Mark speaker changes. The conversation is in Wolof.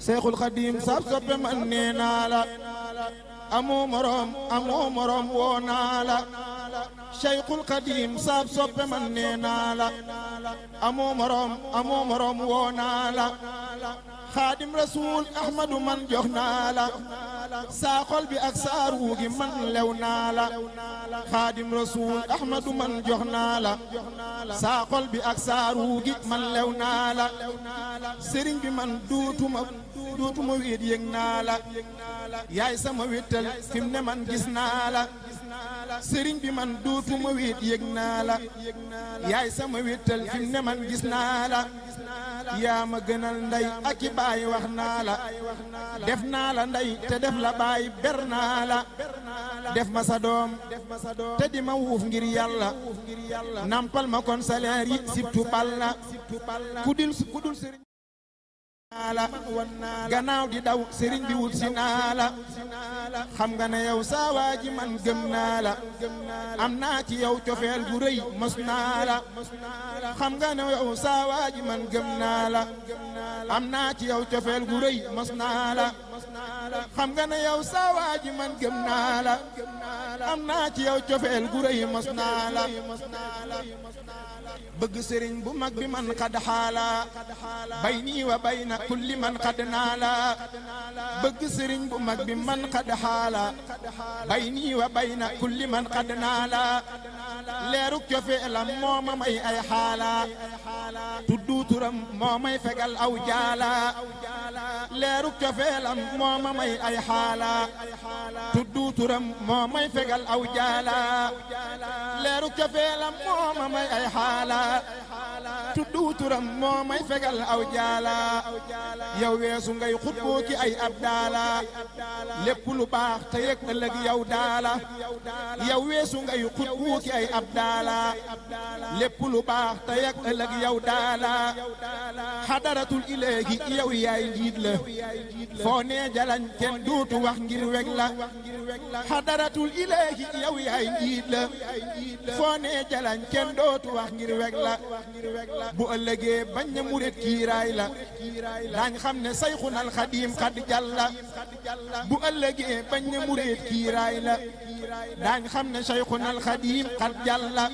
Speaker 1: Seexul Xadiim sab soppe man nee naa la amoo moroom woo naa la Seexul Xadiim sab soppe man nee naa la amoo moroom woo naa la Xaadim Rasuul Ahmadu man jox naa la saa xol bi ak saa ruu gi man lew naa la Xaadim Rasuul Ahmadu man jox naa la saa xol bi ak saa ruu gi man lew naa la sëriñ bi man duutuma wéet yëg naa la yaay sama wéttal fi mu ne man gis naa la sëriñ bi man duutuma wéet yëg naa la yaay sama wéttal fi mu ne man gis naa la yaa ma gënal ndey ak i baay wax naa la def naa la ndey te def la baay ber naa la def ma sa doom te di ma wuuf ngir yàlla nampal ma kon salaire yi sibtu bal na ku dul sëriñ la gannaaw di daw sëriñ bi wut si naa la xam nga ne yow saa waa ji man gëm naa la am naa ci yow cofeel gu rëy mos naa la xam nga ne yow saa waa ji man gëm naa la am naa ci yow cofeel gu rëy mos naa la xam nga ne yow saa waa ji man gëm naa la am naa ci yow cofeel gu rëy mos naa la bëgg sëriñ bu mag bi man xad xaala bayni wa bayna kulli man xad naala bëgg sëriñ bu mag bi man xad xaala bayni wa bayna kulli man xad naala leeruk cofeelam moo ma may ay xaala tuddu turam moo may fegal aw jaala leeruk cofeelam moo ma may ay xaala tuddu turam moo may fegal aw jaala leeruk cofeelam moo ma may ay xaala tuddu turam moo may fegal aw jaala yow weesu ngay xutboo ki ay abdaala lépp lu baax te yëg ëllëg yow daala yow weesu ngay xutboo ki ay abdaala lépp lu baax te yëg ëllëg yow daala xadaratul ilaahi yow yaay njiit la foo nee jalañ kenn duutu wax ngir weg la xadaratul ilaahi yow yaay njiit la foo nee jalañ kenn dootu wax ngir weg la bu ëllëgee bañ na murit kiiraay la daañ xam ne Sayxunal Xadiim xad jàlla bu ëllëgee bañ na murit kiiraay la daañ xam ne Sayxunal Xadiim xad jàlla